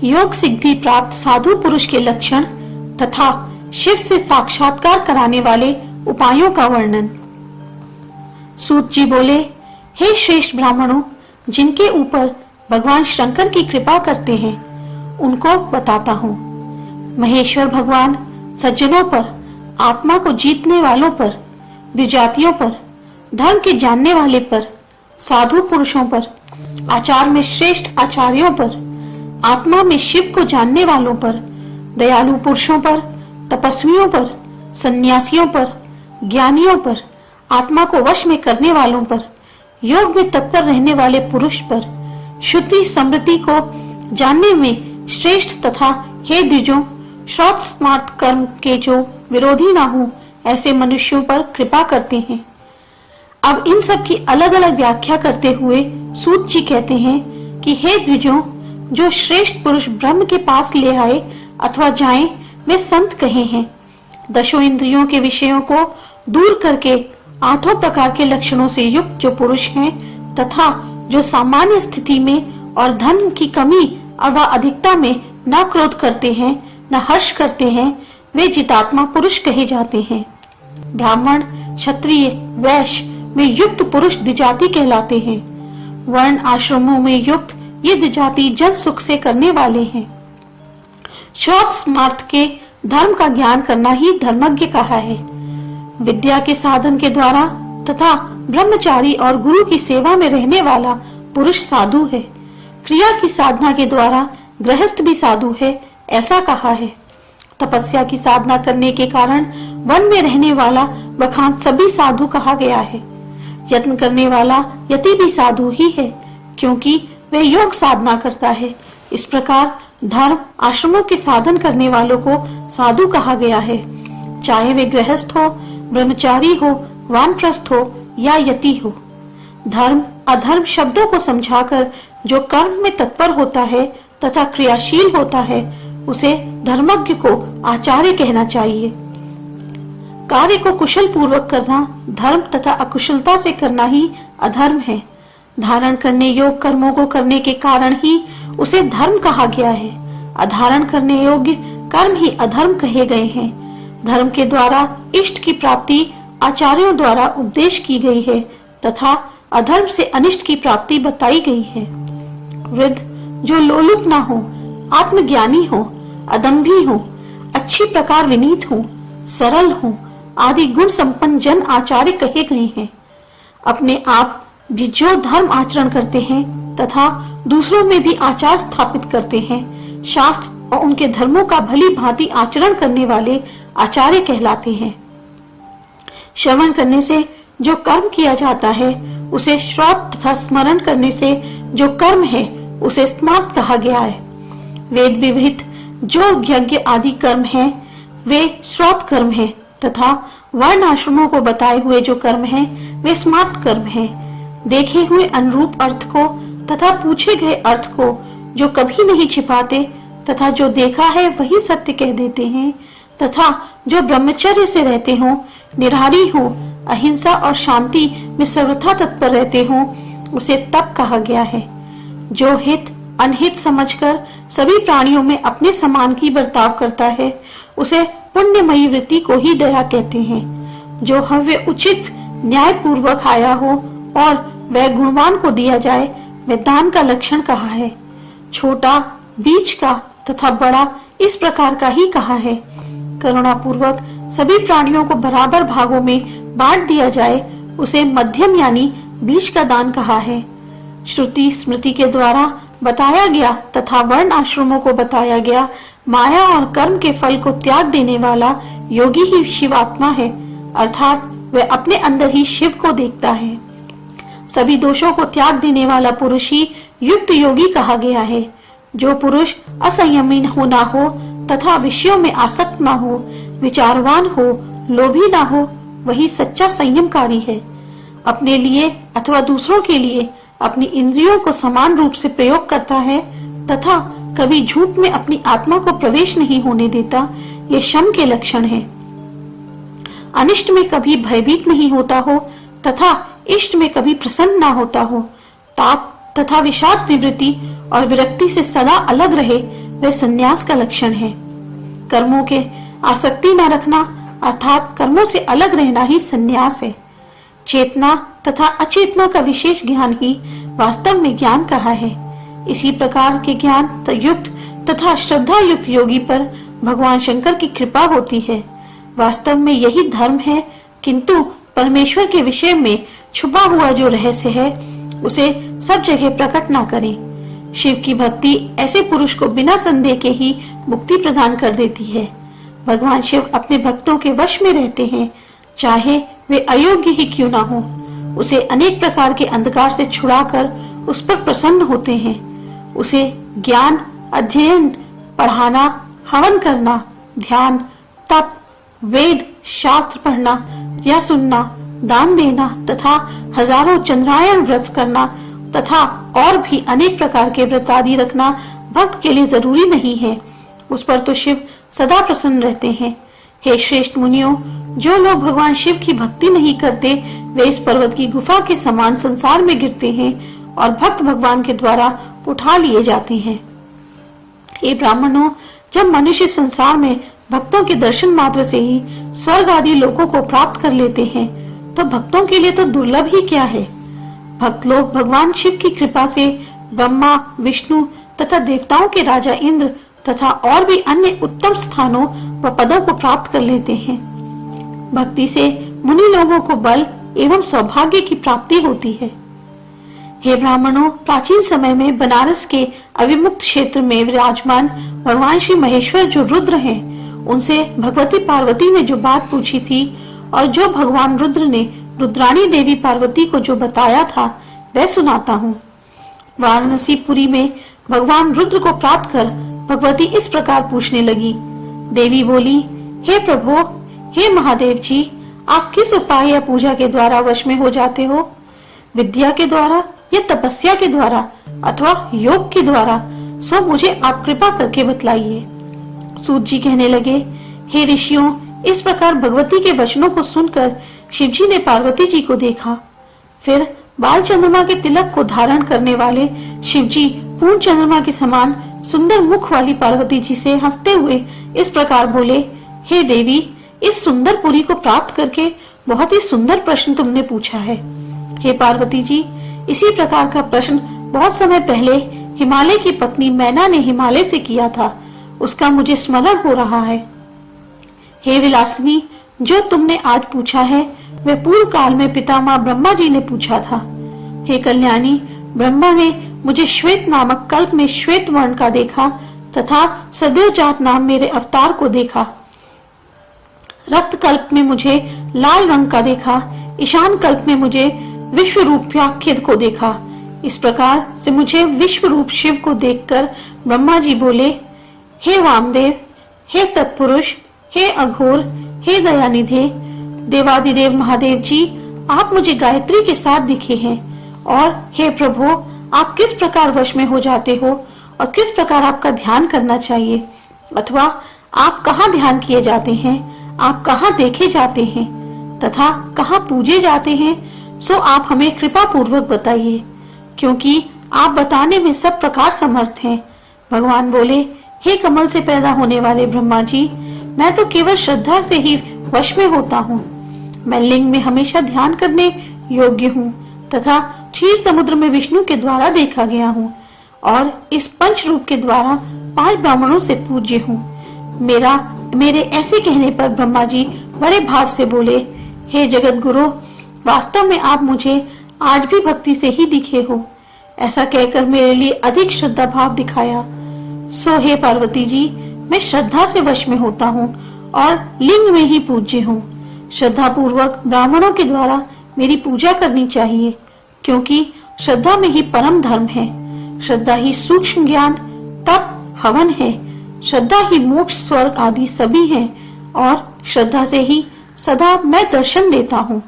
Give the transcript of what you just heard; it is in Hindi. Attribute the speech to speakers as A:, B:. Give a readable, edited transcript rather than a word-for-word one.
A: योग सिद्धि प्राप्त साधु पुरुष के लक्षण तथा शिव से साक्षात्कार कराने वाले उपायों का वर्णन। सूत जी बोले, हे श्रेष्ठ ब्राह्मणों, जिनके ऊपर भगवान शंकर की कृपा करते हैं उनको बताता हूँ। महेश्वर भगवान सज्जनों पर, आत्मा को जीतने वालों पर, द्विजातियों पर, धर्म के जानने वाले पर, साधु पुरुषों पर, आचार में श्रेष्ठ आचार्यों पर, आत्मा में शिव को जानने वालों पर, दयालु पुरुषों पर, तपस्वियों पर, सन्यासियों पर, ज्ञानियों पर, आत्मा को वश में करने वालों पर, योग में तत्पर रहने वाले पुरुष पर, शुद्धि समृद्धि को जानने में श्रेष्ठ तथा हे द्विजों, श्रौत स्मार्त कर्म के जो विरोधी ना हो ऐसे मनुष्यों पर कृपा करते हैं। अब इन सब की अलग अलग व्याख्या करते हुए सूत जी कहते हैं कि हे द्विजों, जो श्रेष्ठ पुरुष ब्रह्म के पास ले आए अथवा जाएं, वे संत कहे हैं। दशों इंद्रियों के विषयों को दूर करके 8 प्रकार के लक्षणों से युक्त जो पुरुष हैं तथा जो सामान्य स्थिति में और धन की कमी अथवा अधिकता में न क्रोध करते हैं न हर्ष करते हैं, वे जितात्मा पुरुष कहे जाते हैं। ब्राह्मण, क्षत्रिय, वैश्य में युक्त पुरुष द्विजाति कहलाते हैं। वर्ण आश्रमों में युक्त ये द्विजाति जन सुख से करने वाले हैं। श्रौत स्मार्त के धर्म का ज्ञान करना ही धर्मज्ञ कहा है। विद्या के साधन के द्वारा तथा ब्रह्मचारी और गुरु की सेवा में रहने वाला पुरुष साधु है। क्रिया की साधना के द्वारा गृहस्थ भी साधु है, ऐसा कहा है। तपस्या की साधना करने के कारण वन में रहने वाला बखान सभी साधु कहा गया है। यत्न करने वाला यति भी साधु ही है, क्योंकि वह योग साधना करता है। इस प्रकार धर्म आश्रमों के साधन करने वालों को साधु कहा गया है, चाहे वे गृहस्थ हो, ब्रह्मचारी हो, वानप्रस्थ हो या यति हो। धर्म अधर्म शब्दों को समझाकर जो कर्म में तत्पर होता है तथा क्रियाशील होता है, उसे धर्मज्ञ को आचार्य कहना चाहिए। कार्य को कुशल पूर्वक करना धर्म तथा अकुशलता से करना ही अधर्म है। धारण करने योग्य कर्मों को करने के कारण ही उसे धर्म कहा गया है। अधारण करने योग्य कर्म ही अधर्म कहे गए हैं। धर्म के द्वारा इष्ट की प्राप्ति आचार्यों द्वारा उपदेश की गई है तथा अधर्म से अनिष्ट की प्राप्ति बताई गई है। वृद्ध जो लोलुप ना हो, आत्मज्ञानी हो, अदम्भी हो, अच्छी प्रकार विनीत हो, सरल हो आदि गुण संपन्न जन आचार्य कहे गए हैं। अपने आप भी जो धर्म आचरण करते हैं तथा दूसरों में भी आचार स्थापित करते हैं, शास्त्र और उनके धर्मों का भली भांति आचरण करने वाले आचार्य कहलाते हैं। श्रवण करने से जो कर्म किया जाता है उसे श्रौत तथा स्मरण करने से जो कर्म है उसे स्मार्त कहा गया है। वेद विविध जो यज्ञ आदि कर्म है वे श्रौत कर्म है तथा वर्ण आश्रमों को बताए हुए जो कर्म है वे स्मार्त कर्म है। देखे हुए अनुरूप अर्थ को तथा पूछे गए अर्थ को जो कभी नहीं छिपाते तथा जो देखा है वही सत्य कह देते हैं तथा जो ब्रह्मचर्य से रहते हो, निराहारी हो, अहिंसा और शांति में सर्वथा तत्पर रहते हो, उसे तप कहा गया है। जो हित अनहित समझकर सभी प्राणियों में अपने समान की बर्ताव करता है उसे पुण्यमयी वृत्ति को ही दया कहते हैं। जो हव्य उचित न्याय पूर्वक आया हो और वह गुणवान को दिया जाए वह दान का लक्षण कहा है। छोटा, बीच का तथा बड़ा इस प्रकार का ही कहा है। करुणा पूर्वक सभी प्राणियों को बराबर भागों में बांट दिया जाए उसे मध्यम यानी बीच का दान कहा है। श्रुति स्मृति के द्वारा बताया गया तथा वर्ण आश्रमों को बताया गया माया और कर्म के फल को त्याग देने वाला योगी ही शिवात्मा है, अर्थात वह अपने अंदर ही शिव को देखता है। सभी दोषों को त्याग देने वाला पुरुष ही युक्त योगी कहा गया है। जो पुरुष असंयमी ना हो तथा विषयों में आसक्त ना हो, विचारवान हो, लोभी ना हो, वही सच्चा संयमकारी है। अपने लिए अथवा दूसरों के लिए अपनी इंद्रियों को समान रूप से प्रयोग करता है तथा कभी झूठ में अपनी आत्मा को प्रवेश नहीं होने देता, ये शम के लक्षण है। अनिष्ट में कभी भयभीत नहीं होता हो तथा इष्ट में कभी प्रसन्न ना होता हो, ताप तथा विषाद निवृत्ति और विरक्ति से सदा अलग रहे, वह संन्यास का लक्षण है। कर्मों के आसक्ति न रखना अर्थात कर्मों से अलग रहना ही संन्यास है। चेतना तथा अचेतना का विशेष ज्ञान ही वास्तव में ज्ञान कहा है। इसी प्रकार के ज्ञान युक्त तथा श्रद्धा युक्त योगी पर भगवान शंकर की कृपा होती है। वास्तव में यही धर्म है, किंतु परमेश्वर के विषय में छुपा हुआ जो रहस्य है उसे सब जगह प्रकट ना करें। शिव की भक्ति ऐसे पुरुष को बिना संदेह के ही मुक्ति प्रदान कर देती है। भगवान शिव अपने भक्तों के वश में रहते हैं, चाहे वे अयोग्य ही क्यों ना हो। उसे अनेक प्रकार के अंधकार से छुड़ाकर उस पर प्रसन्न होते हैं। उसे ज्ञान, अध्ययन, पढ़ाना, हवन करना, ध्यान, तप, वेद, शास्त्र पढ़ना या सुनना, दान देना तथा हजारों चंद्रायण व्रत करना तथा और भी अनेक प्रकार के व्रत आदि रखना भक्त के लिए जरूरी नहीं है। उस पर तो शिव सदा प्रसन्न रहते हैं। हे श्रेष्ठ मुनियों, जो लोग भगवान शिव की भक्ति नहीं करते वे इस पर्वत की गुफा के समान संसार में गिरते हैं और भक्त भगवान के द्वारा उठा लिए जाते हैं। हे ब्राह्मणों, जब मनुष्य संसार में भक्तों के दर्शन मात्र से ही स्वर्ग आदि लोकों को प्राप्त कर लेते हैं, तो भक्तों के लिए तो दुर्लभ ही क्या है। भक्त लोग भगवान शिव की कृपा से ब्रह्मा, विष्णु तथा देवताओं के राजा इंद्र तथा और भी अन्य उत्तम स्थानों व पदों को प्राप्त कर लेते हैं। भक्ति से मुनि लोगों को बल एवं सौभाग्य की प्राप्ति होती है। हे ब्राह्मणों, प्राचीन समय में बनारस के अविमुक्त क्षेत्र में विराजमान भगवान श्री महेश्वर जो रुद्र हैं, उनसे भगवती पार्वती ने जो बात पूछी थी और जो भगवान रुद्र ने रुद्राणी देवी पार्वती को जो बताया था वह सुनाता हूँ। वाराणसी पुरी में भगवान रुद्र को प्राप्त कर भगवती इस प्रकार पूछने लगी। देवी बोली, हे प्रभु, हे महादेव जी, आप किस उपाय या पूजा के द्वारा वश में हो जाते हो? विद्या के द्वारा या तपस्या के द्वारा अथवा योग के द्वारा? सो मुझे आप कृपा करके बतलाइए। सूत जी कहने लगे, हे ऋषियों, इस प्रकार भगवती के वचनों को सुनकर शिवजी ने पार्वती जी को देखा। फिर बाल चंद्रमा के तिलक को धारण करने वाले शिवजी पूर्ण चंद्रमा के समान सुंदर मुख वाली पार्वती जी से हंसते हुए इस प्रकार बोले, हे देवी, इस सुंदर पुरी को प्राप्त करके बहुत ही सुंदर प्रश्न तुमने पूछा है। हे पार्वती जी, इसी प्रकार का प्रश्न बहुत समय पहले हिमालय की पत्नी मैना ने हिमालय से किया था, उसका मुझे स्मरण हो रहा है। हे विलासिनी, जो तुमने आज पूछा है वह पूर्व काल में पितामह ब्रह्मा जी ने पूछा था। हे कल्याणी, ब्रह्मा ने मुझे श्वेत नामक कल्प में श्वेत वर्ण का देखा तथा सदैव जात नाम मेरे अवतार को देखा। रक्त कल्प में मुझे लाल रंग का देखा। ईशान कल्प में मुझे विश्व रूपाख्य को देखा। इस प्रकार से मुझे विश्व रूप शिव को देखकर ब्रह्मा जी बोले, हे वामदेव, हे तत्पुरुष, हे अघोर, हे दयानिधे, देवादिदेव महादेव जी, आप मुझे गायत्री के साथ दिखे हैं। और हे प्रभु, आप किस प्रकार वश में हो जाते हो और किस प्रकार आपका ध्यान करना चाहिए, अथवा आप कहाँ ध्यान किए जाते हैं, आप कहाँ देखे जाते हैं तथा कहाँ पूजे जाते हैं, सो आप हमें कृपा पूर्वक बताइए, क्योंकि आप बताने में सब प्रकार समर्थ हैं। भगवान बोले, हे कमल से पैदा होने वाले ब्रह्मा जी, मैं तो केवल श्रद्धा से ही वश में होता हूँ। मैं लिंग में हमेशा ध्यान करने योग्य हूँ तथा क्षीर समुद्र में विष्णु के द्वारा देखा गया हूँ और इस पंच रूप के द्वारा 5 ब्राह्मणों से पूज्य हूँ। मेरे ऐसे कहने पर ब्रह्मा जी बड़े भाव से बोले, हे जगत गुरु, वास्तव में आप मुझे आज भी भक्ति से ही दिखे हो। ऐसा कहकर मेरे लिए अधिक श्रद्धा भाव दिखाया। सो हे पार्वती जी, मैं श्रद्धा से वश में होता हूँ और लिंग में ही पूज्य हूँ। श्रद्धा पूर्वक ब्राह्मणों के द्वारा मेरी पूजा करनी चाहिए, क्योंकि श्रद्धा में ही परम धर्म है। श्रद्धा ही सूक्ष्म ज्ञान, तप, हवन है। श्रद्धा ही मोक्ष, स्वर्ग आदि सभी है और श्रद्धा से ही सदा मैं दर्शन देता हूँ।